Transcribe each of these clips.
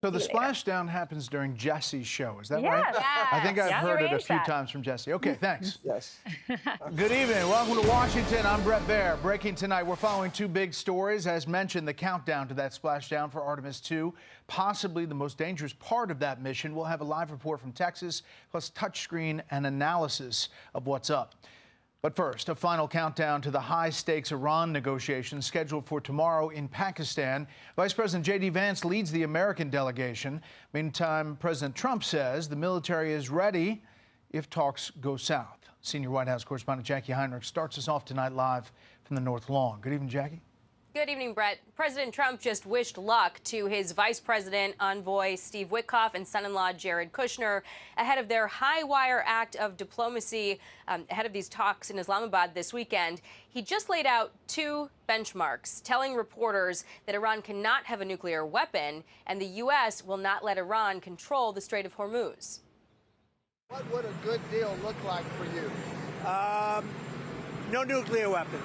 So the splashdown happens during Jesse's show, is that right? Yes. I think I've heard it a few times from Jesse. Okay, thanks. Yes. Good evening. Welcome to Washington. I'm Bret Baier. Breaking tonight, we're following two big stories. As mentioned, the countdown to that splashdown for Artemis 2, possibly the most dangerous part of that mission. We'll have a live report from Texas, plus touchscreen and analysis of what's up. But first, a final countdown to the high-stakes Iran negotiations scheduled for tomorrow in Pakistan. Vice President J.D. Vance leads the American delegation. Meantime, President Trump says the military is ready if talks go south. Senior White House correspondent Jackie Heinrich starts us off tonight live from the North Lawn. Good evening, Jackie. Good evening, Bret. President Trump just wished luck to his vice president envoy Steve Witkoff and son-in-law Jared Kushner ahead of their high-wire act of diplomacy ahead of these talks in Islamabad this weekend. He just laid out two benchmarks, telling reporters that Iran cannot have a nuclear weapon and the U.S. will not let Iran control the Strait of Hormuz. What would a good deal look like for you? No nuclear weapon,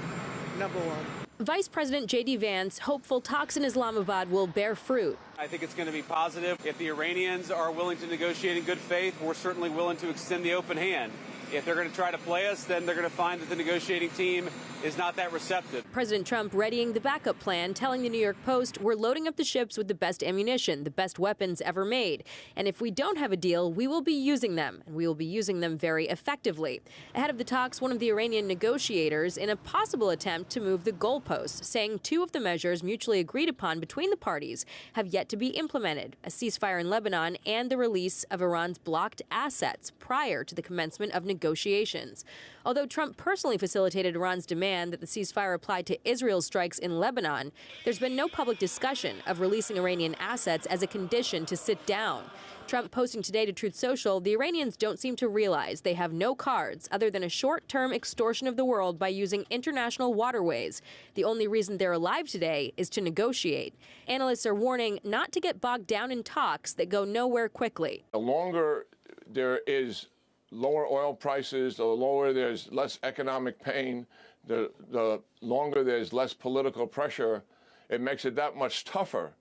number one. Vice President J.D. Vance hopeful talks in Islamabad will bear fruit. I think it's going to be positive. If the Iranians are willing to negotiate in good faith, we're certainly willing to extend the open hand. If they're going to try to play us, then they're going to find that the negotiating team is not that receptive. President Trump readying the backup plan, telling the New York Post, we're loading up the ships with the best ammunition, the best weapons ever made. And if we don't have a deal, we will be using them, and we will be using them very effectively. Ahead of the talks, one of the Iranian negotiators in a possible attempt to move the goalposts, saying two of the measures mutually agreed upon between the parties have yet to be implemented, a ceasefire in Lebanon and the release of Iran's blocked assets prior to the commencement of negotiations. Although Trump personally facilitated Iran's demand that the ceasefire apply to Israel's strikes in Lebanon, there's been no public discussion of releasing Iranian assets as a condition to sit down. Trump posting today to Truth Social, the Iranians don't seem to realize they have no cards other than a short-term extortion of the world by using international waterways. The only reason they're alive today is to negotiate. Analysts are warning not to get bogged down in talks that go nowhere quickly. The longer there is lower oil prices, the lower there's less economic pain, the longer there's less political pressure, it makes it that much tougher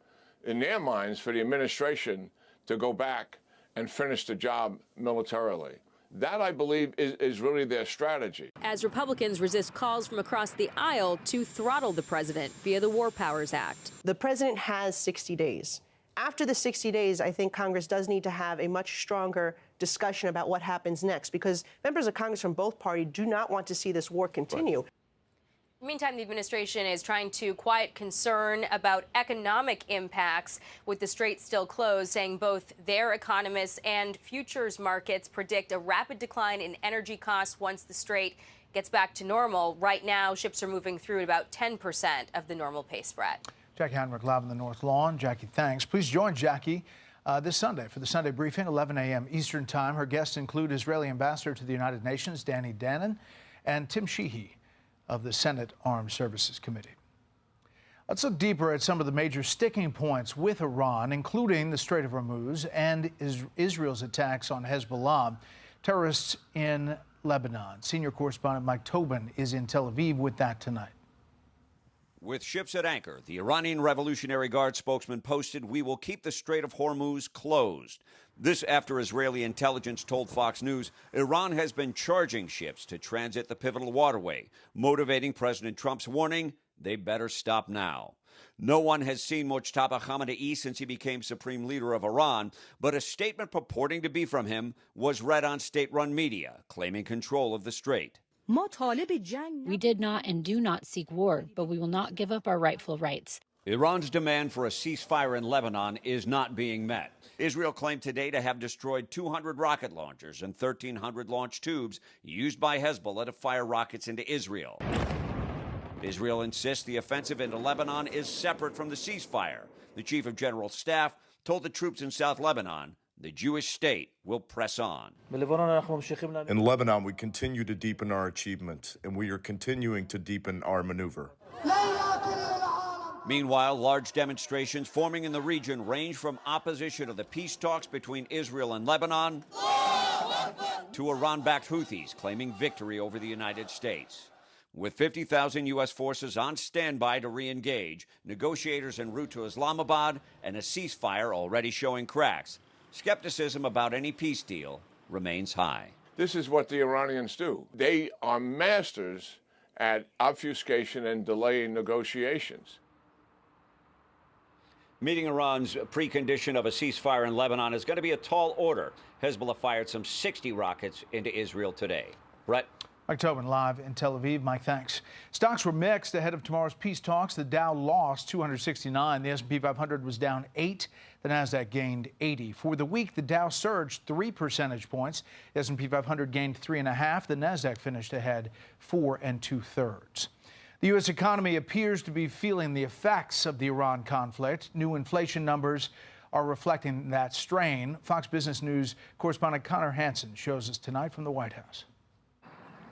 in their minds for the administration to go back and finish the job militarily. That, I believe, is really their strategy. As Republicans resist calls from across the aisle to throttle the president via the War Powers Act. The president has 60 days. After the 60 days, I think Congress does need to have a much stronger discussion about what happens next, because members of Congress from both parties do not want to see this war continue. Right. Meantime, the administration is trying to quiet concern about economic impacts with the strait still closed, saying both their economists and futures markets predict a rapid decline in energy costs once the strait gets back to normal. Right now, ships are moving through at about 10% of the normal pace, Bret. Jackie Heinrich live on the North Lawn. Jackie, thanks. Please join Jackie this Sunday for the Sunday briefing, 11 a.m. Eastern Time. Her guests include Israeli Ambassador to the United Nations, Danny Danon, and Tim Sheehy of the Senate Armed Services Committee. Let's look deeper at some of the major sticking points with Iran, including the Strait of Hormuz and Israel's attacks on Hezbollah, terrorists in Lebanon. Senior correspondent Mike Tobin is in Tel Aviv with that tonight. With ships at anchor, the Iranian Revolutionary Guard spokesman posted, "We will keep the Strait of Hormuz closed." This after Israeli intelligence told Fox News Iran has been charging ships to transit the pivotal waterway, motivating President Trump's warning they better stop now. No one has seen Mojtaba Khamenei since he became supreme leader of Iran, but a statement purporting to be from him was read on state-run media, claiming control of the strait. We did not and do not seek war, but we will not give up our rightful rights. Iran's demand for a ceasefire in Lebanon is not being met. Israel claimed today to have destroyed 200 rocket launchers and 1,300 launch tubes used by Hezbollah to fire rockets into Israel. Israel insists the offensive into Lebanon is separate from the ceasefire. The chief of general staff told the troops in South Lebanon the Jewish state will press on. In Lebanon, we continue to deepen our achievements, and we are continuing to deepen our maneuver. Meanwhile, large demonstrations forming in the region range from opposition to the peace talks between Israel and Lebanon to Iran-backed Houthis claiming victory over the United States. With 50,000 U.S. forces on standby to re-engage, negotiators en route to Islamabad, and a ceasefire already showing cracks, skepticism about any peace deal remains high. This is what the Iranians do. They are masters at obfuscation and delaying negotiations. Meeting Iran's precondition of a ceasefire in Lebanon is going to be a tall order. Hezbollah fired some 60 rockets into Israel today. Bret. Mike Tobin live in Tel Aviv. Mike, thanks. Stocks were mixed ahead of tomorrow's peace talks. The Dow lost 269. The S&P 500 was down 8. The Nasdaq gained 80. For the week, the Dow surged 3 percentage points. The S&P 500 gained 3.5. The Nasdaq finished ahead 4 2/3. The U.S. economy appears to be feeling the effects of the Iran conflict. New inflation numbers are reflecting that strain. Fox Business News correspondent Connor Hansen shows us tonight from the White House.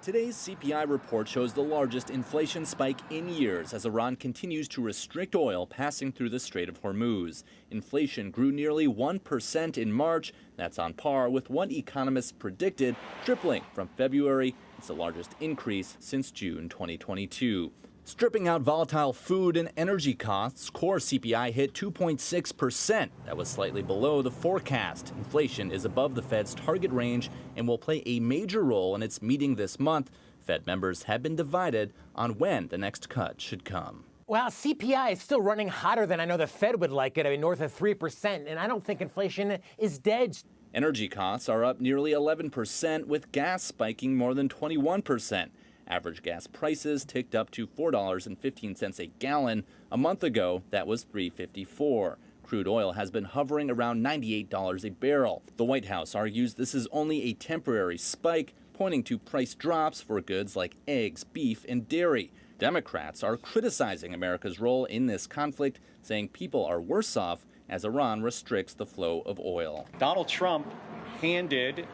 Today's CPI report shows the largest inflation spike in years as Iran continues to restrict oil passing through the Strait of Hormuz. Inflation grew nearly 1% in March. That's on par with what economists predicted, tripling from February. It's the largest increase since June 2022. Stripping out volatile food and energy costs, core CPI hit 2.6%. That was slightly below the forecast. Inflation is above the Fed's target range and will play a major role in its meeting this month. Fed members have been divided on when the next cut should come. Well, CPI is still running hotter than I know the Fed would like it. I mean, north of 3%, and I don't think inflation is dead. Energy costs are up nearly 11%, with gas spiking more than 21%. Average gas prices ticked up to $4.15 a gallon. A month ago, that was $3.54. Crude oil has been hovering around $98 a barrel. The White House argues this is only a temporary spike, pointing to price drops for goods like eggs, beef, and dairy. Democrats are criticizing America's role in this conflict, saying people are worse off as Iran restricts the flow of oil. Donald Trump handed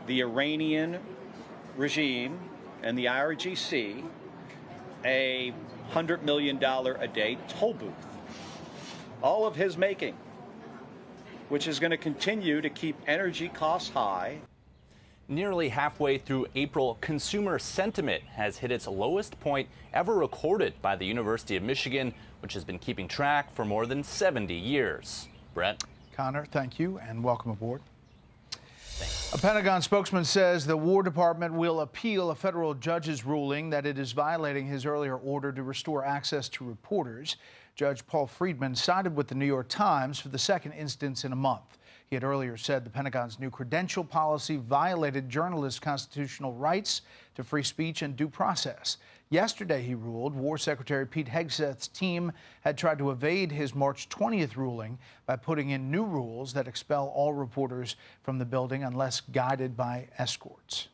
the Iranian regime and the IRGC a $100 million a day toll booth, all of his making, which is going to continue to keep energy costs high. Nearly halfway through April, consumer sentiment has hit its lowest point ever recorded by the University of Michigan, which has been keeping track for more than 70 years. Bret. Connor, thank you and welcome aboard. A Pentagon spokesman says the War Department will appeal a federal judge's ruling that it is violating his earlier order to restore access to reporters. Judge Paul Friedman sided with the New York Times for the second instance in a month. He had earlier said the Pentagon's new credential policy violated journalists' constitutional rights to free speech and due process. Yesterday, he ruled War Secretary Pete Hegseth's team had tried to evade his March 20th ruling by putting in new rules that expel all reporters from the building unless guided by escorts.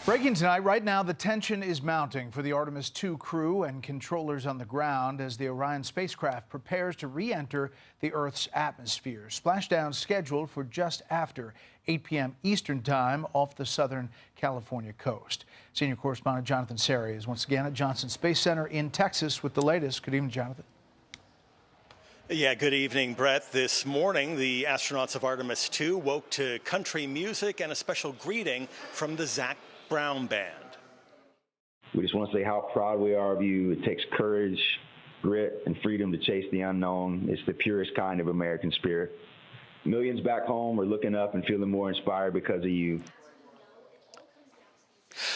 Breaking tonight, right now, the tension is mounting for the Artemis II crew and controllers on the ground as the Orion spacecraft prepares to re-enter the Earth's atmosphere. Splashdown scheduled for just after 8 p.m. Eastern Time off the Southern California coast. Senior correspondent Jonathan Sari is once again at Johnson Space Center in Texas with the latest. Good evening, Jonathan. Yeah, good evening, Bret. This morning, the astronauts of Artemis II woke to country music and a special greeting from the Zach Brown Band. We just want to say how proud we are of you. It takes courage, grit, and freedom to chase the unknown. It's the purest kind of American spirit. Millions back home are looking up and feeling more inspired because of you.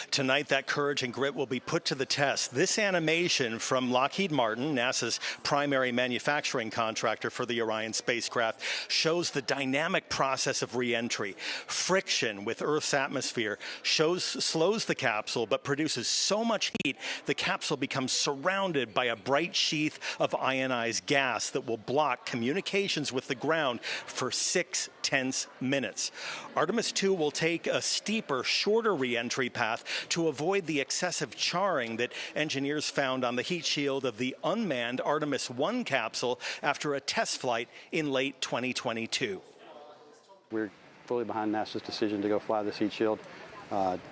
Tonight, that courage and grit will be put to the test. This animation from Lockheed Martin, NASA's primary manufacturing contractor for the Orion spacecraft, shows the dynamic process of re-entry. Friction with Earth's atmosphere slows the capsule, but produces so much heat, the capsule becomes surrounded by a bright sheath of ionized gas that will block communications with the ground for 6 tense minutes. Artemis II will take a steeper, shorter re-entry path to avoid the excessive charring that engineers found on the heat shield of the unmanned Artemis I capsule after a test flight in late 2022. We're fully behind NASA's decision to go fly this heat shield.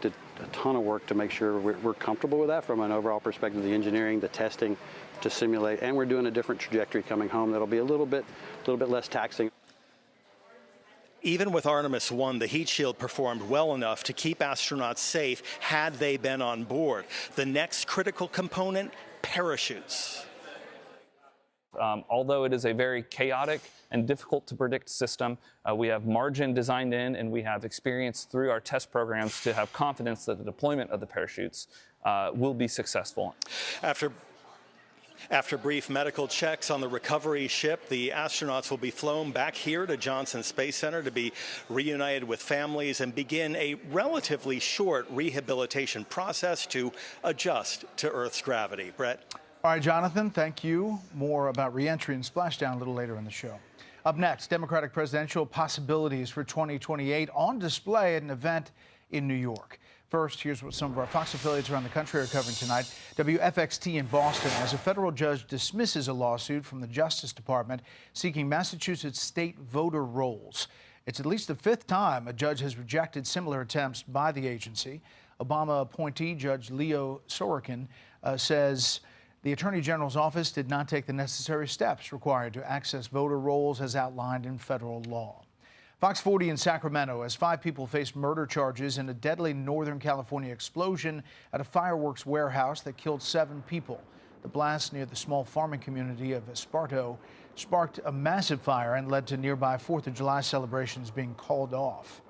Did a ton of work to make sure we're comfortable with that from an overall perspective, the engineering, the testing to simulate, and we're doing a different trajectory coming home that'll be a little bit less taxing. Even with Artemis 1, the heat shield performed well enough to keep astronauts safe had they been on board. The next critical component, parachutes. Although it is a very chaotic and difficult to predict system, we have margin designed in, and we have experience through our test programs to have confidence that the deployment of the parachutes will be successful. After brief medical checks on the recovery ship, the astronauts will be flown back here to Johnson Space Center to be reunited with families and begin a relatively short rehabilitation process to adjust to Earth's gravity. Bret? All right, Jonathan, thank you. More about reentry and splashdown a little later in the show. Up next, Democratic presidential possibilities for 2028 on display at an event in New York. First, here's what some of our Fox affiliates around the country are covering tonight. WFXT in Boston, as a federal judge dismisses a lawsuit from the Justice Department seeking Massachusetts state voter rolls. It's at least the fifth time a judge has rejected similar attempts by the agency. Obama appointee Judge Leo Sorokin says the Attorney General's office did not take the necessary steps required to access voter rolls as outlined in federal law. Fox 40 in Sacramento, as 5 people face murder charges in a deadly Northern California explosion at a fireworks warehouse that killed 7 people. The blast near the small farming community of Esparto sparked a massive fire and led to nearby 4th of July celebrations being called off.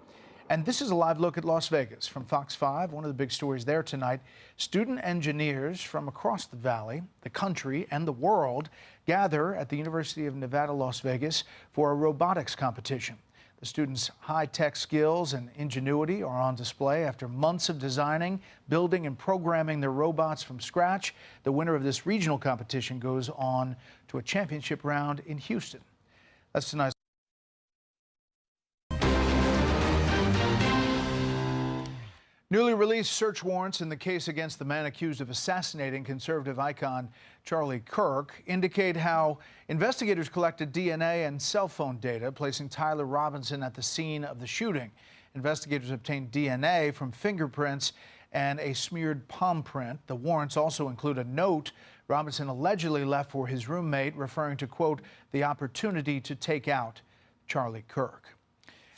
And this is a live look at Las Vegas from Fox 5. One of the big stories there tonight, student engineers from across the valley, the country, and the world gather at the University of Nevada, Las Vegas for a robotics competition. The students' high-tech skills and ingenuity are on display after months of designing, building, and programming their robots from scratch. The winner of this regional competition goes on to a championship round in Houston. That's tonight's. Newly released search warrants in the case against the man accused of assassinating conservative icon Charlie Kirk indicate how investigators collected DNA and cell phone data, placing Tyler Robinson at the scene of the shooting. Investigators obtained DNA from fingerprints and a smeared palm print. The warrants also include a note Robinson allegedly left for his roommate, referring to, quote, the opportunity to take out Charlie Kirk.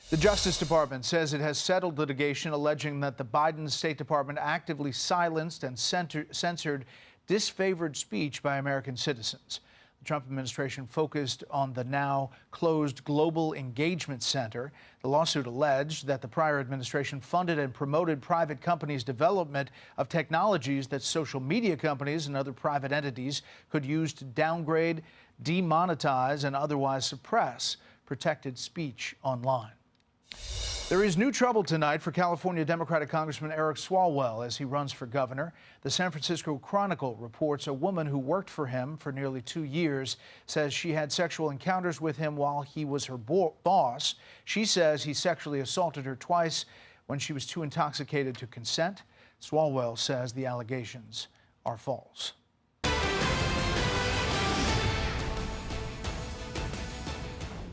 The Justice Department says it has settled litigation alleging that the Biden State Department actively silenced and censored disfavored speech by American citizens. The Trump administration focused on the now closed Global Engagement Center. The lawsuit alleged that the prior administration funded and promoted private companies' development of technologies that social media companies and other private entities could use to downgrade, demonetize, and otherwise suppress protected speech online. There is new trouble tonight for California Democratic Congressman Eric Swalwell as he runs for governor. The San Francisco Chronicle reports a woman who worked for him for nearly 2 years says she had sexual encounters with him while he was her boss. She says he sexually assaulted her twice when she was too intoxicated to consent. Swalwell says the allegations are false.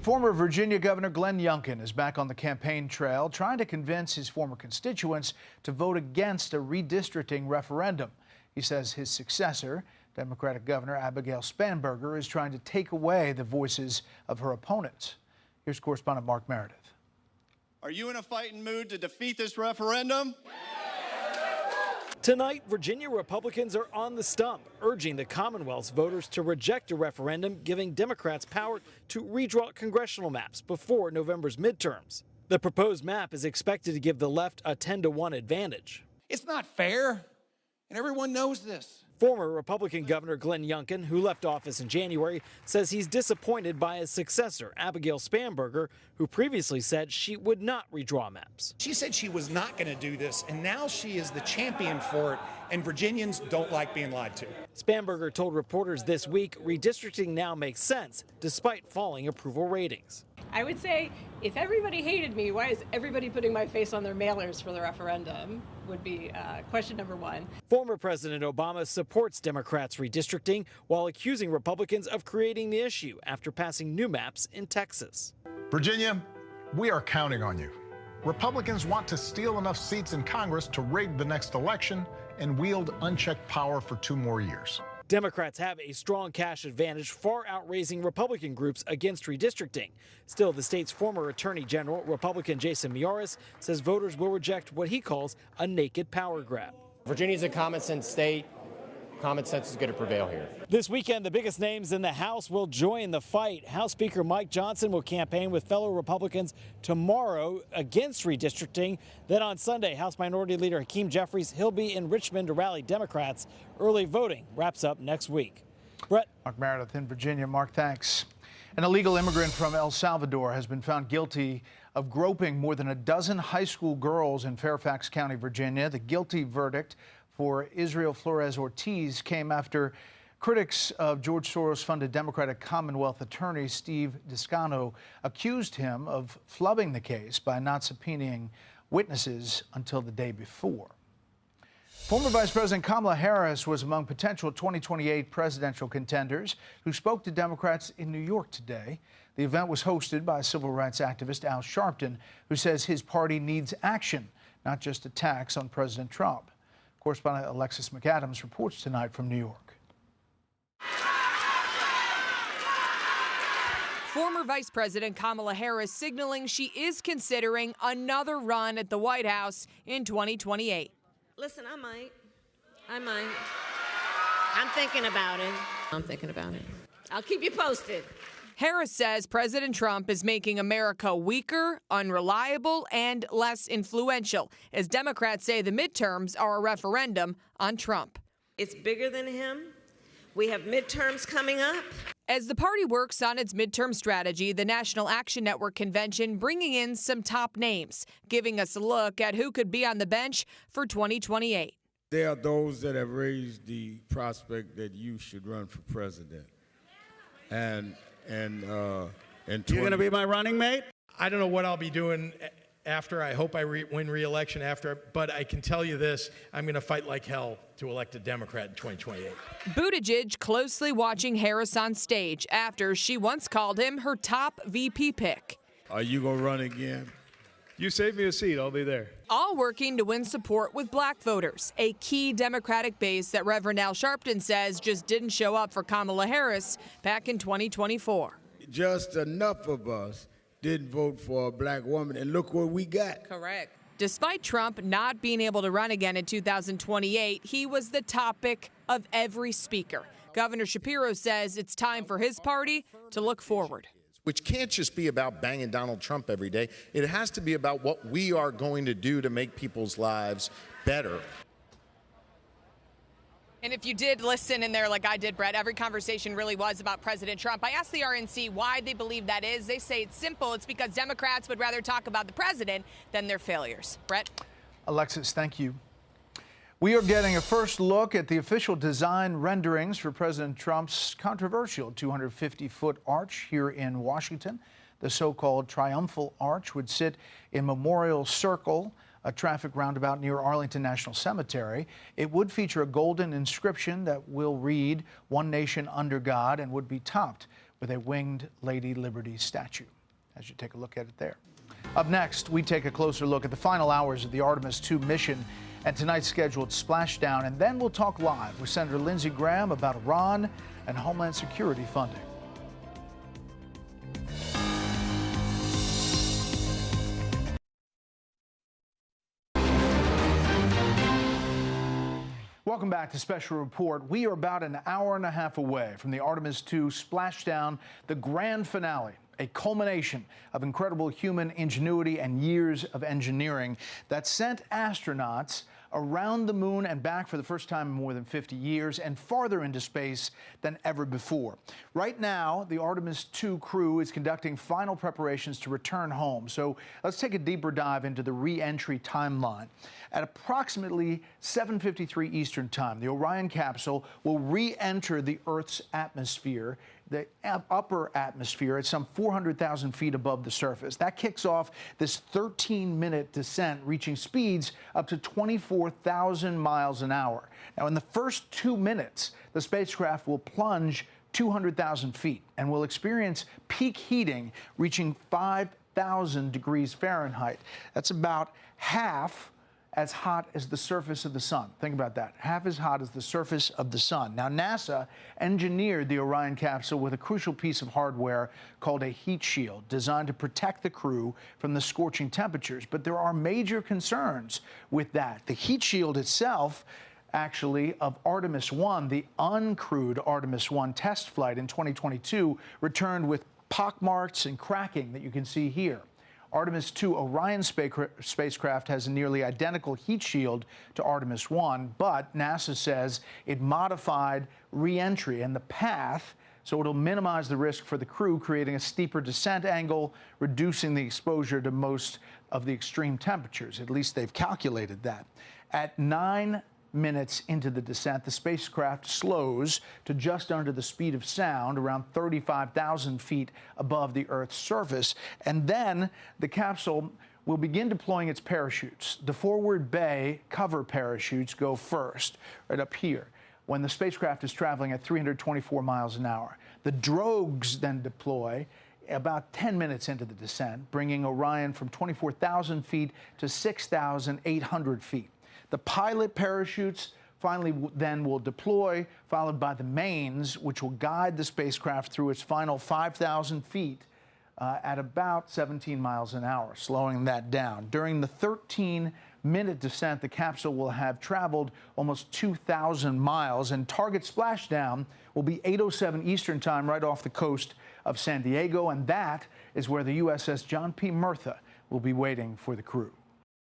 Former Virginia Governor Glenn Youngkin is back on the campaign trail, trying to convince his former constituents to vote against a redistricting referendum. He says his successor, Democratic Governor Abigail Spanberger, is trying to take away the voices of her opponents. Here's correspondent Mark Meredith. Are you in a fighting mood to defeat this referendum? Tonight, Virginia Republicans are on the stump, urging the Commonwealth's voters to reject a referendum giving Democrats power to redraw congressional maps before November's midterms. The proposed map is expected to give the left a 10-to-1 advantage. It's not fair, and everyone knows this. Former Republican Governor Glenn Youngkin, who left office in January, says he's disappointed by his successor, Abigail Spanberger, who previously said she would not redraw maps. She said she was not going to do this, and now she is the champion for it, and Virginians don't like being lied to. Spanberger told reporters this week redistricting now makes sense, despite falling approval ratings. I would say if everybody hated me, why is everybody putting my face on their mailers for the referendum? Would be question number one. Former President Obama supports Democrats redistricting while accusing Republicans of creating the issue after passing new maps in Texas. Virginia, we are counting on you. Republicans want to steal enough seats in Congress to rig the next election and wield unchecked power for 2 more years. Democrats have a strong cash advantage, far outraising Republican groups against redistricting. Still, the state's former Attorney General, Republican Jason Miyares, says voters will reject what he calls a naked power grab. Virginia's a common sense state. Common sense is going to prevail here. This weekend, the biggest names in the House will join the fight. House Speaker Mike Johnson will campaign with fellow Republicans tomorrow against redistricting. Then on Sunday, House Minority Leader Hakeem Jeffries, he'll be in Richmond to rally Democrats. Early voting wraps up next week. Bret. Mark Meredith in Virginia. Mark, thanks. An illegal immigrant from El Salvador has been found guilty of groping more than a dozen high school girls in Fairfax County, Virginia. The guilty verdict for Israel Flores Ortiz came after critics of George Soros-funded Democratic Commonwealth attorney Steve Descano accused him of flubbing the case by not subpoenaing witnesses until the day before. Former Vice President Kamala Harris was among potential 2028 presidential contenders who spoke to Democrats in New York today. The event was hosted by civil rights activist Al Sharpton, who says his party needs action, not just attacks on President Trump. Correspondent Alexis McAdams reports tonight from New York. Former Vice President Kamala Harris signaling she is considering another run at the White House in 2028. Listen, I might. I'm thinking about it. I'll keep you posted. Harris says President Trump is making America weaker, unreliable, and less influential, as Democrats say the midterms are a referendum on Trump. It's bigger than him. We have midterms coming up. As the party works on its midterm strategy, the National Action Network convention bringing in some top names, giving us a look at who could be on the bench for 2028. There are those that have raised the prospect that you should run for president. You're going to be my running mate? I don't know what I'll be doing after. I hope I win re-election after, but I can tell you this, I'm going to fight like hell to elect a Democrat in 2028. Buttigieg closely watching Harris on stage after she once called him her top VP pick. Are you going to run again? You save me a seat, I'll be there. All working to win support with black voters, a key Democratic base that Reverend Al Sharpton says just didn't show up for Kamala Harris back in 2024. Just enough of us didn't vote for a black woman, and look what we got. Correct. Despite Trump not being able to run again in 2028, he was the topic of every speaker. Governor Shapiro says it's time for his party to look forward. Which can't just be about banging Donald Trump every day. It has to be about what we are going to do to make people's lives better. And if you did listen in there like I did, Bret, every conversation really was about President Trump. I asked the RNC why they believe that is. They say it's simple. It's because Democrats would rather talk about the president than their failures. Bret? Alexis, thank you. We are getting a first look at the official design renderings for President Trump's controversial 250-foot arch here in Washington. The so-called Triumphal Arch would sit in Memorial Circle, a traffic roundabout near Arlington National Cemetery. It would feature a golden inscription that will read, "One Nation Under God," and would be topped with a winged Lady Liberty statue, as you take a look at it there. Up next, we take a closer look at the final hours of the Artemis II mission and tonight's scheduled splashdown, and then we'll talk live with Senator Lindsey Graham about Iran and Homeland Security funding. Welcome back to Special Report. We are about an hour and a half away from the Artemis II splashdown, the grand finale, a culmination of incredible human ingenuity and years of engineering that sent astronauts around the moon and back for the first time in more than 50 years and farther into space than ever before. Right now, the Artemis II crew is conducting final preparations to return home. So let's take a deeper dive into the re-entry timeline. At approximately 7:53 Eastern Time, the Orion capsule will re-enter the Earth's atmosphere, the upper atmosphere, at some 400,000 feet above the surface. That kicks off this 13-minute descent, reaching speeds up to 24,000 miles an hour. Now, in the first 2 minutes, the spacecraft will plunge 200,000 feet and will experience peak heating reaching 5,000 degrees Fahrenheit. That's about half as hot as the surface of the sun. Think about that. Half as hot as the surface of the sun. Now, NASA engineered the Orion capsule with a crucial piece of hardware called a heat shield designed to protect the crew from the scorching temperatures. But there are major concerns with that. The heat shield itself, actually, of Artemis 1, the uncrewed Artemis 1 test flight in 2022, returned with pockmarks and cracking that you can see here. Artemis 2 Orion spacecraft has a nearly identical heat shield to Artemis 1, but NASA says it modified re-entry and the path so it'll minimize the risk for the crew, creating a steeper descent angle, reducing the exposure to most of the extreme temperatures. At least they've calculated that. At 9 minutes into the descent, the spacecraft slows to just under the speed of sound, around 35,000 feet above the Earth's surface. And then the capsule will begin deploying its parachutes. The forward bay cover parachutes go first, right up here, when the spacecraft is traveling at 324 miles an hour. The drogues then deploy about 10 minutes into the descent, bringing Orion from 24,000 feet to 6,800 feet. The pilot parachutes finally then will deploy, followed by the mains, which will guide the spacecraft through its final 5,000 feet at about 17 miles an hour, slowing that down. During the 13-minute descent, the capsule will have traveled almost 2,000 miles, and target splashdown will be 8:07 Eastern Time right off the coast of San Diego, and that is where the USS John P. Murtha will be waiting for the crew.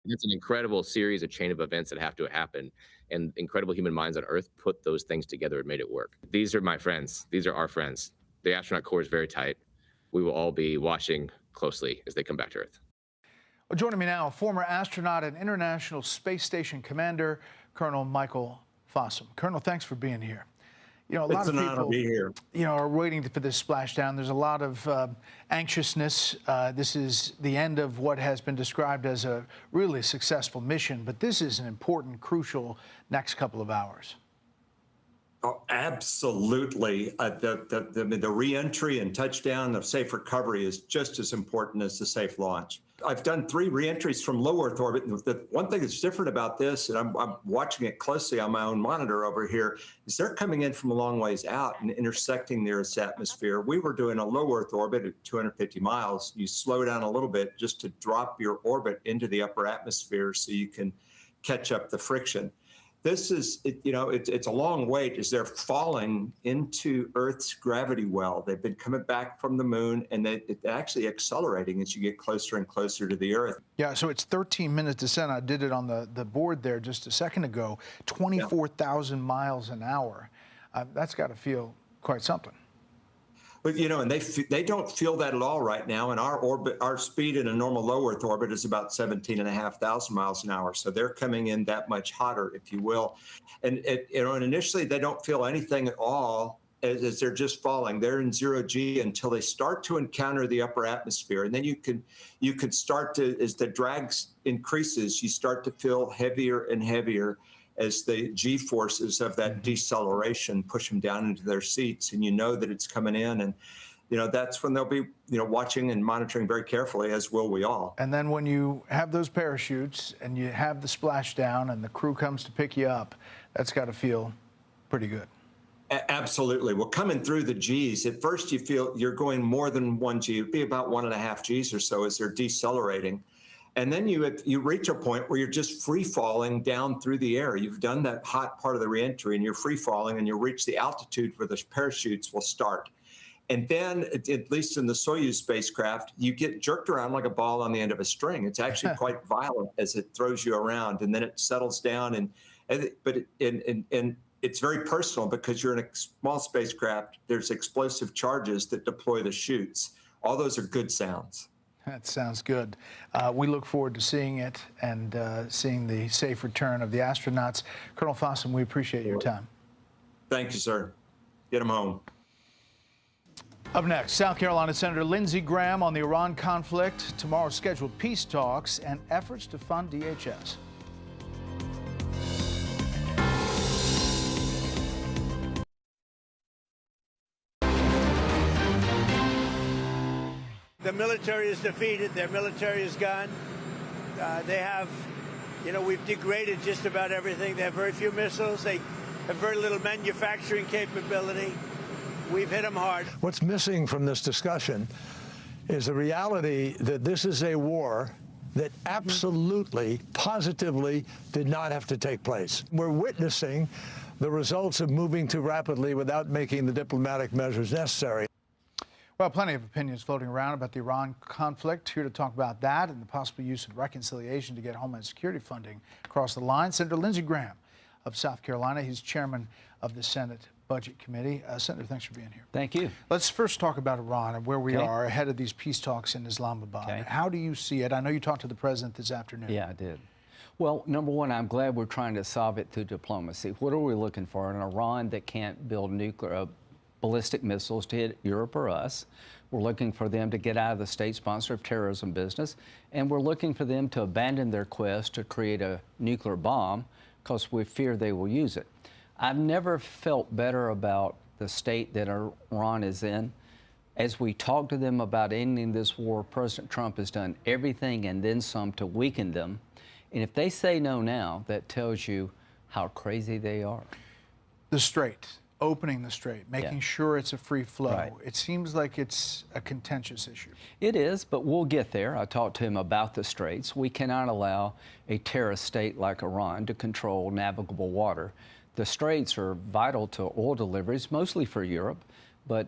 It's an incredible series, a chain of events that have to happen, and incredible human minds on Earth put those things together and made it work. These are my friends. These are our friends. The astronaut corps is very tight. We will all be watching closely as they come back to Earth. Well, joining me now, former astronaut and International Space Station Commander, Colonel Michael Fossum. Colonel, thanks for being here. You know, a lot of people, to be here. You know, are waiting for this splashdown. There's a lot of anxiousness. This is the end of what has been described as a really successful mission, but this is an important, crucial next couple of hours. Oh, absolutely. The re-entry and touchdown of safe recovery is just as important as the safe launch. I've done 3 re-entries from low Earth orbit. And the one thing that's different about this, and I'm watching it closely on my own monitor over here, is they're coming in from a long ways out and intersecting the Earth's atmosphere. We were doing a low Earth orbit at 250 miles. You slow down a little bit just to drop your orbit into the upper atmosphere so you can catch up the friction. This is, it's a long wait as they're falling into Earth's gravity well. They've been coming back from the moon, and it's actually accelerating as you get closer and closer to the Earth. Yeah, so it's 13 minutes descent. I did it on the board there just a second ago, 24,000 miles an hour. That's got to feel quite something. But, and they don't feel that at all right now. And our speed in a normal low Earth orbit is about 17,500 miles an hour. So they're coming in that much hotter, if you will. And, and initially they don't feel anything at all as they're just falling. They're in 0G until they start to encounter the upper atmosphere. And then you could start to, as the drag increases, you start to feel heavier and heavier as the G-forces of that deceleration push them down into their seats, and you know that it's coming in, and that's when they'll be watching and monitoring very carefully, as will we all. And then when you have those parachutes and you have the splashdown and the crew comes to pick you up, that's got to feel pretty good. Absolutely. Well, coming through the Gs, at first you feel you're going more than 1 G. It'd be about 1.5 Gs or so as they're decelerating. And then you reach a point where you're just free falling down through the air. You've done that hot part of the reentry, and you're free falling, and you reach the altitude where the parachutes will start. And then, at least in the Soyuz spacecraft, you get jerked around like a ball on the end of a string. It's actually quite violent as it throws you around, and then it settles down. But it's very personal because you're in a small spacecraft. There's explosive charges that deploy the chutes. All those are good sounds. That sounds good. We look forward to seeing it and seeing the safe return of the astronauts. Colonel Fossum, we appreciate your time. Thank you, sir. Get them home. Up next, South Carolina Senator Lindsey Graham on the Iran conflict, tomorrow's scheduled peace talks, and efforts to fund DHS. The military is defeated. Their military is gone. They have, You know, we've degraded just about everything. They have very few missiles. They have very little manufacturing capability. We've hit them hard. What's missing from this discussion is the reality that this is a war that absolutely, positively did not have to take place. We're witnessing the results of moving too rapidly without making the diplomatic measures necessary. Well, plenty of opinions floating around about the Iran conflict. Here to talk about that and the possible use of reconciliation to get Homeland Security funding across the line, Senator Lindsey Graham of South Carolina. He's chairman of the Senate Budget Committee. Senator, thanks for being here. Thank you. Let's first talk about Iran and where we are ahead of these peace talks in Islamabad. How do you see it? I know you talked to the president this afternoon. Yeah, I did. Well, number one, I'm glad we're trying to solve it through diplomacy. What are we looking for? An Iran that can't build ballistic missiles to hit Europe or us. We're looking for them to get out of the state sponsor of terrorism business. And we're looking for them to abandon their quest to create a nuclear bomb because we fear they will use it. I've never felt better about the state that Iran is in. As we talk to them about ending this war, President Trump has done everything and then some to weaken them. And if they say no now, that tells you how crazy they are. The Strait, opening the Strait, making sure it's a free flow. Right. It seems like it's a contentious issue. It is, but we'll get there. I talked to him about the Straits. We cannot allow a terrorist state like Iran to control navigable water. The Straits are vital to oil deliveries, mostly for Europe, but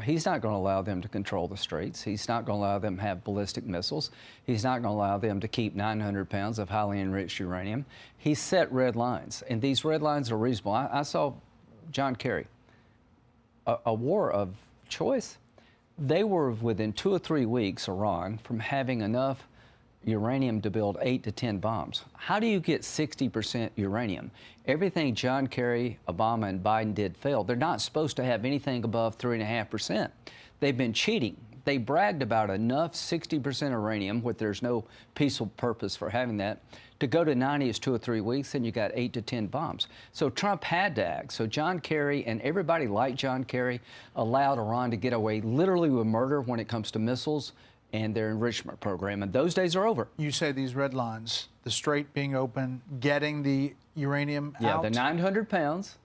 he's not going to allow them to control the Straits. He's not going to allow them to have ballistic missiles. He's not going to allow them to keep 900 pounds of highly enriched uranium. He's set red lines, and these red lines are reasonable. I saw John Kerry, a war of choice. They were within 2 or 3 weeks, Iran, from having enough uranium to build 8 to 10 bombs. How do you get 60% uranium? Everything John Kerry, Obama, and Biden did failed. They're not supposed to have anything above 3.5%. They've been cheating. They bragged about enough 60% uranium, which there's no peaceful purpose for having that, to go to 90 is 2 or 3 weeks, and you got 8 to 10 bombs. So Trump had to act. So John Kerry and everybody like John Kerry allowed Iran to get away literally with murder when it comes to missiles and their enrichment program, and those days are over. You say these red lines, the Strait being open, getting the uranium out? Yeah, the 900 pounds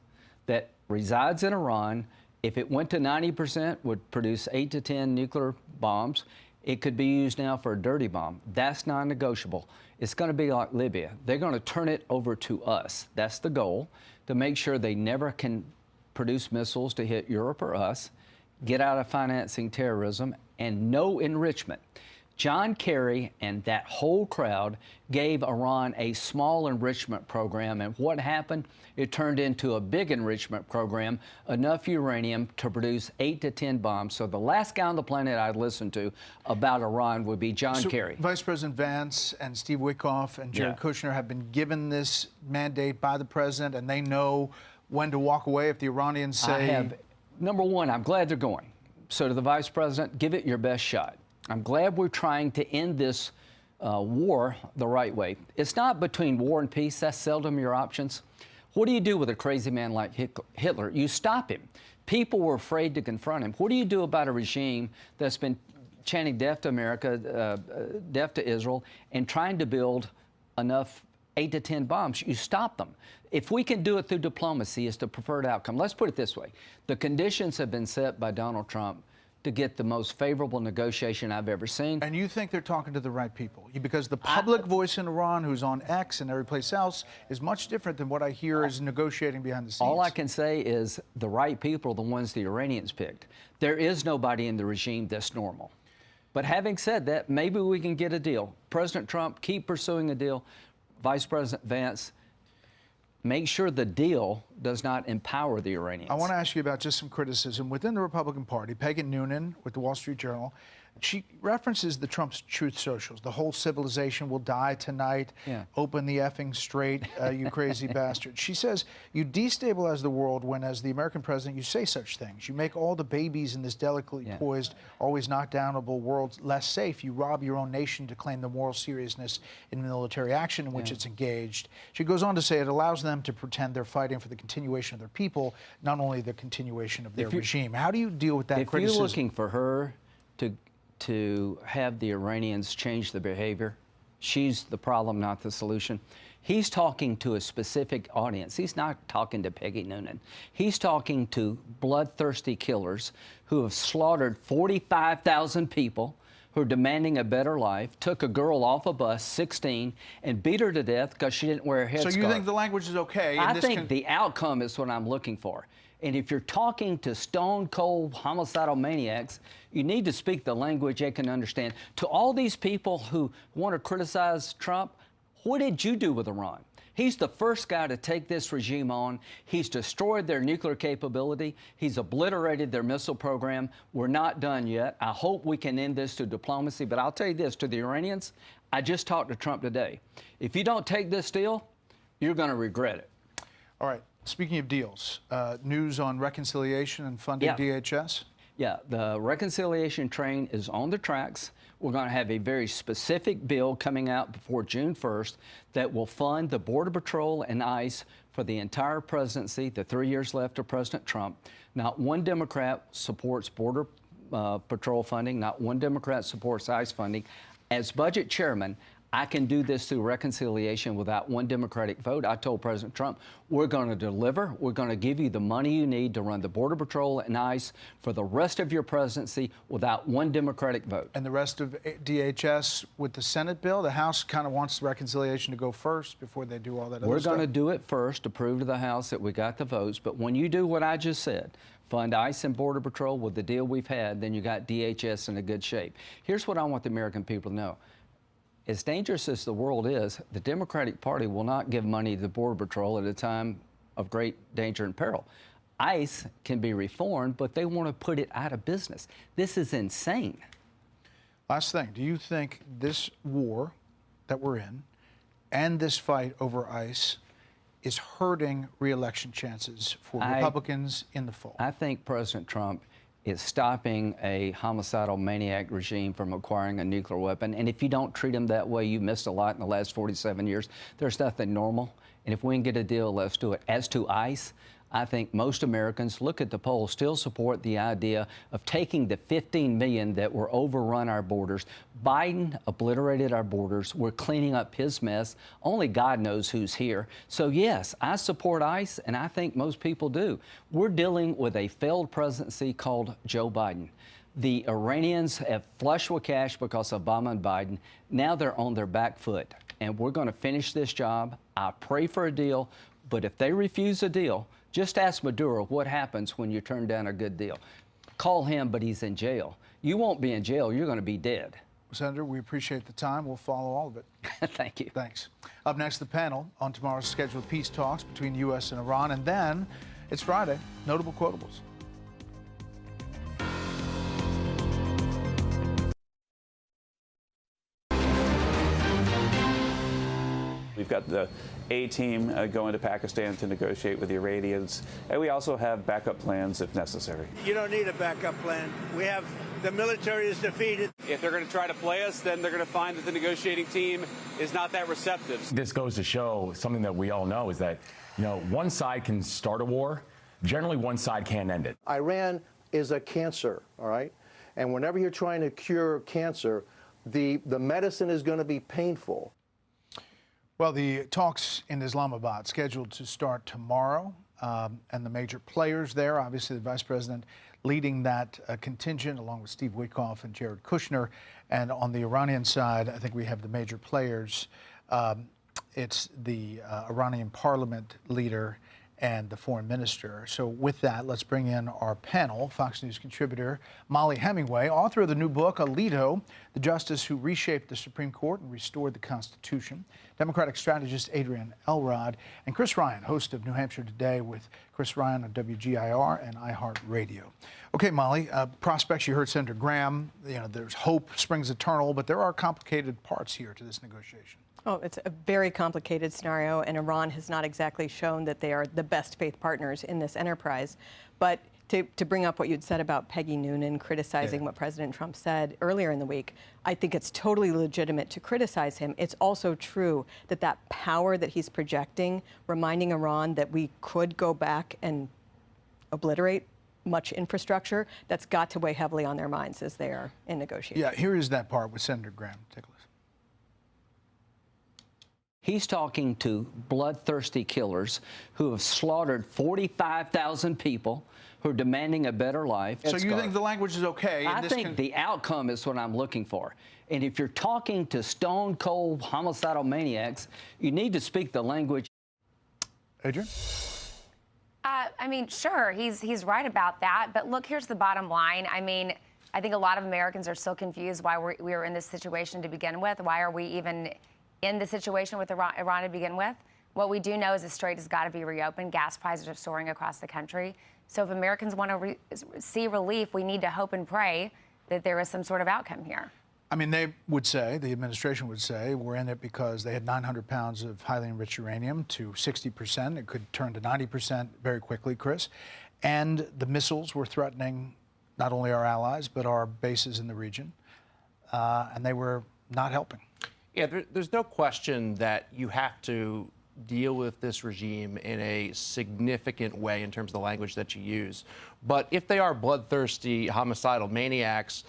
that resides in Iran, if it went to 90%, would produce 8 to 10 nuclear bombs. It could be used now for a dirty bomb. That's non-negotiable. It's going to be like Libya. They're going to turn it over to us. That's the goal, to make sure they never can produce missiles to hit Europe or us, get out of financing terrorism, and no enrichment. John Kerry and that whole crowd gave Iran a small enrichment program, and what happened? It turned into a big enrichment program, enough uranium to produce 8 to 10 bombs. So the last guy on the planet I'd listen to about Iran would be John Kerry. Vice President Vance and Steve Witkoff and Jared Kushner have been given this mandate by the president, and they know when to walk away if the Iranians say... Number one, I'm glad they're going. So to the Vice President, give it your best shot. I'm glad we're trying to end this war the right way. It's not between war and peace. That's seldom your options. What do you do with a crazy man like Hitler? You stop him. People were afraid to confront him. What do you do about a regime that's been chanting death to America, death to Israel, and trying to build enough 8 to 10 bombs? You stop them. If we can do it through diplomacy, it's the preferred outcome. Let's put it this way. The conditions have been set by Donald Trump to get the most favorable negotiation I've ever seen. And you think they're talking to the right people? Because the public voice in Iran, who's on X and every place else, is much different than what I hear is negotiating behind the scenes. All I can say is the right people are the ones the Iranians picked. There is nobody in the regime that's normal. But having said that, maybe we can get a deal. President Trump, keep pursuing a deal. Vice President Vance, make sure the deal does not empower the Iranians. I want to ask you about just some criticism within the Republican Party. Peggy Noonan with the Wall Street Journal, she references the Trump's truth socials. The whole civilization will die tonight. Open the effing Strait, you crazy bastard. She says you destabilize the world when, as the American president, you say such things. You make all the babies in this delicately poised, always knock downable world less safe. You rob your own nation to claim the moral seriousness in military action in which it's engaged. She goes on to say it allows them to pretend they're fighting for the continuation of their people, not only the continuation of their regime. How do you deal with that criticism? If you're looking for her to have the Iranians change their behavior, she's the problem, not the solution. He's talking to a specific audience. He's not talking to Peggy Noonan. He's talking to bloodthirsty killers who have slaughtered 45,000 people, who are demanding a better life, took a girl off a bus, 16, and beat her to death because she didn't wear a headscarf. So you think the language is okay? I think the outcome is what I'm looking for. And if you're talking to stone-cold homicidal maniacs, you need to speak the language they can understand. To all these people who want to criticize Trump, what did you do with Iran? He's the first guy to take this regime on. He's destroyed their nuclear capability. He's obliterated their missile program. We're not done yet. I hope we can end this through diplomacy. But I'll tell you this, to the Iranians, I just talked to Trump today. If you don't take this deal, you're going to regret it. All right. Speaking of deals, news on reconciliation and funding DHS? Yeah, the reconciliation train is on the tracks. We're going to have a very specific bill coming out before June 1st that will fund the Border Patrol and ICE for the entire presidency, the 3 years left of President Trump. Not one Democrat supports Border Patrol funding. Not one Democrat supports ICE funding. As budget chairman, I can do this through reconciliation without one Democratic vote. I told President Trump, we're going to deliver. We're going to give you the money you need to run the Border Patrol and ICE for the rest of your presidency without one Democratic vote. And the rest of DHS with the Senate bill? The House kind of wants the reconciliation to go first before they do all that other stuff? We're going to do it first to prove to the House that we got the votes. But when you do what I just said, fund ICE and Border Patrol with the deal we've had, then you got DHS in a good shape. Here's what I want the American people to know. As dangerous as the world is, the Democratic Party will not give money to the Border Patrol at a time of great danger and peril. ICE can be reformed, but they want to put it out of business. This is insane. Last thing, do you think this war that we're in and this fight over ICE is hurting re-election chances for Republicans in the fall? I think President Trump is stopping a homicidal maniac regime from acquiring a nuclear weapon. And if you don't treat them that way, you missed a lot in the last 47 years. There's nothing normal. And if we can get a deal, let's do it. As to ICE, I think most Americans, look at the polls, still support the idea of taking the 15 million that were overrun our borders. Biden obliterated our borders. We're cleaning up his mess. Only God knows who's here. So, yes, I support ICE, and I think most people do. We're dealing with a failed presidency called Joe Biden. The Iranians have flush with cash because of Obama and Biden. Now they're on their back foot, and we're going to finish this job. I pray for a deal, but if they refuse a deal, just ask Maduro what happens when you turn down a good deal. Call him, but he's in jail. You won't be in jail. You're going to be dead. Senator, we appreciate the time. We'll follow all of it. Thank you. Thanks. Up next, the panel on tomorrow's scheduled peace talks between U.S. and Iran. And then it's Friday, notable quotables. We've got the A-team going to Pakistan to negotiate with the Iranians, and we also have backup plans if necessary. You don't need a backup plan. We have the military is defeated. If they're going to try to play us, then they're going to find that the negotiating team is not that receptive. This goes to show something that we all know is that, one side can start a war. Generally, one side can't end it. Iran is a cancer, all right? And whenever you're trying to cure cancer, the medicine is going to be painful. Well, the talks in Islamabad scheduled to start tomorrow, and the major players there, obviously the Vice President leading that contingent along with Steve Witkoff and Jared Kushner. And on the Iranian side, I think we have the major players. It's the Iranian parliament leader and the foreign minister. So with that, let's bring in our panel. Fox News contributor Molly Hemingway, author of the new book, Alito, the Justice Who Reshaped the Supreme Court and Restored the Constitution, Democratic strategist Adrian Elrod, and Chris Ryan, host of New Hampshire Today with Chris Ryan on WGIR and iHeartRadio. Okay, Molly, prospects, you heard Senator Graham, there's hope springs eternal, but there are complicated parts here to this negotiation. Oh, it's a very complicated scenario, and Iran has not exactly shown that they are the best faith partners in this enterprise. But to bring up what you'd said about Peggy Noonan criticizing what President Trump said earlier in the week, I think it's totally legitimate to criticize him. It's also true that that power that he's projecting, reminding Iran that we could go back and obliterate much infrastructure, that's got to weigh heavily on their minds as they are in negotiations. Yeah, here is that part with Senator Graham. Take a listen. He's talking to bloodthirsty killers who have slaughtered 45,000 people, who are demanding a better life. So you think the language is okay? I think the outcome is what I'm looking for. And if you're talking to stone-cold homicidal maniacs, you need to speak the language. Adrian? I mean, sure, he's right about that. But look, here's the bottom line. I mean, I think a lot of Americans are still confused why we were in this situation to begin with. Why are we even in the situation with Iran to begin with? What we do know is the strait has got to be reopened. Gas prices are soaring across the country. So if Americans want to see relief, we need to hope and pray that there is some sort of outcome here. I mean, they would say, the administration would say, we're in it because they had 900 pounds of highly enriched uranium to 60%. It could turn to 90% very quickly, Chris. And the missiles were threatening not only our allies, but our bases in the region. And they were not helping. Yeah, there's no question that you have to deal with this regime in a significant way in terms of the language that you use. But if they are bloodthirsty, homicidal maniacs,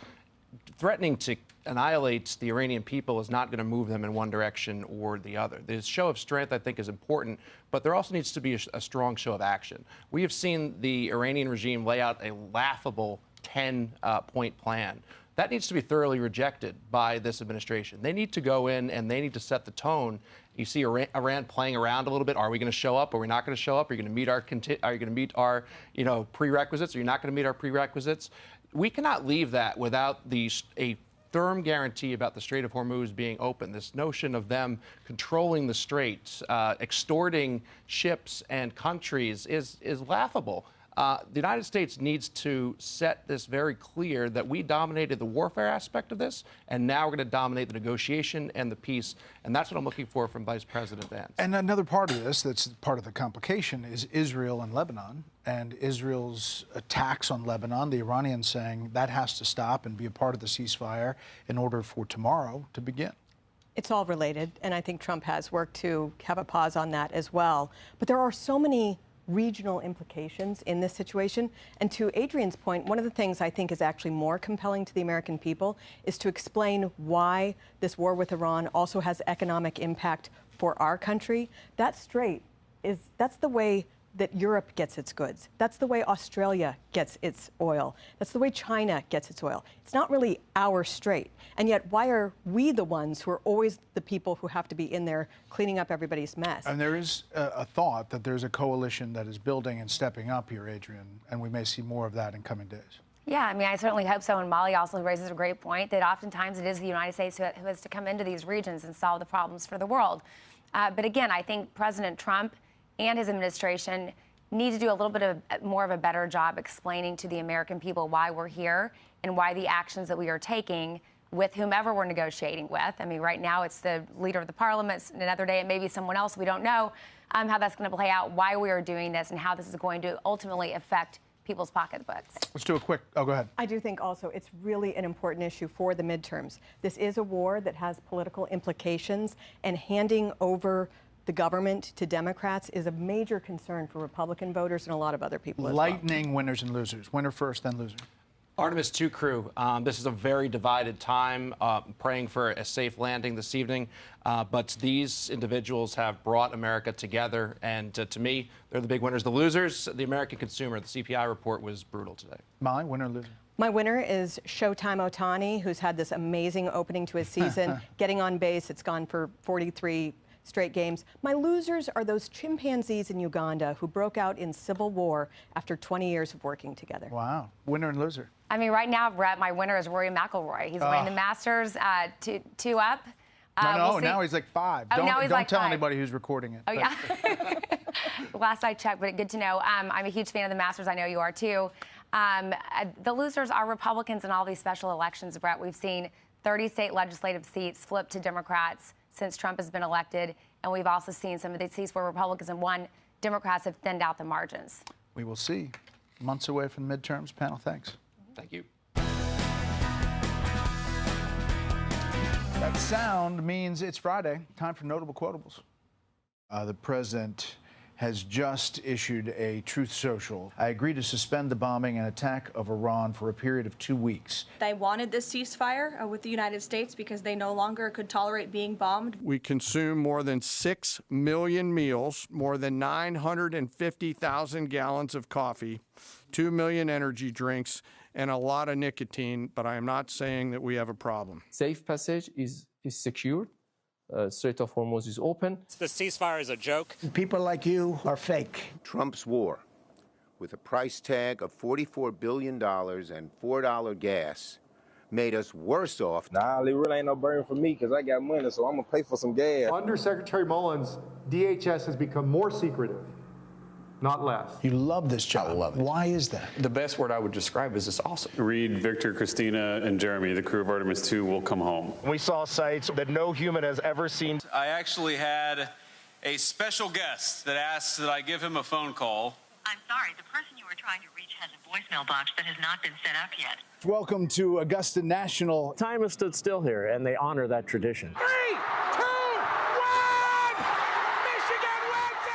threatening to annihilate the Iranian people is not going to move them in one direction or the other. The show of strength, I think, is important, but there also needs to be a strong show of action. We have seen the Iranian regime lay out a laughable 10-point plan. That needs to be thoroughly rejected by this administration. They need to go in and they need to set the tone. You see Iran playing around a little bit. Are we going to show up? Are we not going to show up? Are you going to meet our prerequisites? Are you not going to meet our prerequisites? We cannot leave that without a firm guarantee about the Strait of Hormuz being open. This notion of them controlling the Strait, extorting ships and countries is laughable. The United States needs to set this very clear that we dominated the warfare aspect of this, and now we're going to dominate the negotiation and the peace, and that's what I'm looking for from Vice President Vance. And another part of this that's part of the complication is Israel and Lebanon, and Israel's attacks on Lebanon, the Iranians saying that has to stop and be a part of the ceasefire in order for tomorrow to begin. It's all related, and I think Trump has worked to have a pause on that as well. But there are so many regional implications in this situation. And to Adrian's point, one of the things I think is actually more compelling to the American people is to explain why this war with Iran also has economic impact for our country. That strait that's the way that Europe gets its goods. That's the way Australia gets its oil. That's the way China gets its oil. It's not really our strait. And yet, why are we the ones who are always the people who have to be in there cleaning up everybody's mess? And there is a thought that there's a coalition that is building and stepping up here, Adrian, and we may see more of that in coming days. Yeah, I mean, I certainly hope so. And Molly also raises a great point that oftentimes it is the United States who has to come into these regions and solve the problems for the world. But again, I think President Trump and his administration need to do a little bit of more of a better job explaining to the American people why we're here and why the actions that we are taking with whomever we're negotiating with. I mean, right now it's the leader of the parliament. Another day it may be someone else. We don't know how that's going to play out, why we are doing this, and how this is going to ultimately affect people's pocketbooks. Let's do a quick, go ahead. I do think also it's really an important issue for the midterms. This is a war that has political implications, and handing over the government to Democrats is a major concern for Republican voters and a lot of other people as well. Lightning winners and losers. Winner first, then loser. Artemis II crew, this is a very divided time, praying for a safe landing this evening. But these individuals have brought America together. And to me, they're the big winners. The losers, the American consumer. The CPI report was brutal today. Molly, winner or loser? My winner is Showtime Ohtani, who's had this amazing opening to his season, getting on base. It's gone for 43 straight games. My losers are those chimpanzees in Uganda who broke out in civil war after 20 years of working together. Wow. Winner and loser. I mean, right now, Bret, my winner is Rory McIlroy. He's winning the Masters 2 up. No, now he's like 5. Oh, now he's don't like tell 5. anybody who's recording it. Oh, yeah. Last I checked, but good to know. I'm a huge fan of the Masters. I know you are, too. The losers are Republicans in all these special elections, Bret. We've seen 30 state legislative seats flip to Democrats since Trump has been elected. And we've also seen some of these seats where Republicans have won, Democrats have thinned out the margins. We will see. Months away from the midterms. Panel, thanks. Thank you. That sound means it's Friday. Time for Notable Quotables. The president has just issued a Truth Social. I agree to suspend the bombing and attack of Iran for a period of 2 weeks. They wanted this ceasefire with the United States because they no longer could tolerate being bombed. We consume more than 6 million meals, more than 950,000 gallons of coffee, 2 million energy drinks, and a lot of nicotine, but I am not saying that we have a problem. Safe passage is secured. Strait of Hormuz is open. The ceasefire is a joke. People like you are fake. Trump's war, with a price tag of $44 billion and $4 gas, made us worse off. Nah, it really ain't no burden for me because I got money, so I'm going to pay for some gas. Under Secretary Mullins, DHS has become more secretive, not less. You love this job. I love it. Why is that? The best word I would describe is it's awesome. Reed, Victor, Christina, and Jeremy, the crew of Artemis 2 will come home. We saw sights that no human has ever seen. I actually had a special guest that asked that I give him a phone call. I'm sorry, the person you were trying to reach has a voicemail box that has not been set up yet. Welcome to Augusta National. Time has stood still here, and they honor that tradition. 3, 2, 1, Michigan wins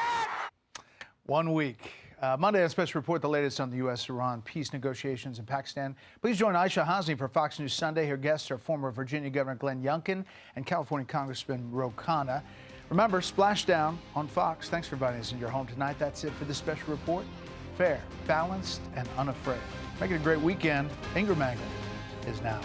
it! 1 week. Monday, a special report, the latest on the U.S.-Iran peace negotiations in Pakistan. Please join Aisha Hasni for Fox News Sunday. Her guests are former Virginia Governor Glenn Youngkin and California Congressman Ro Khanna. Remember, Splashdown on Fox. Thanks for inviting us in your home tonight. That's it for this special report. Fair, balanced, and unafraid. Make it a great weekend. Ingram Angle is now.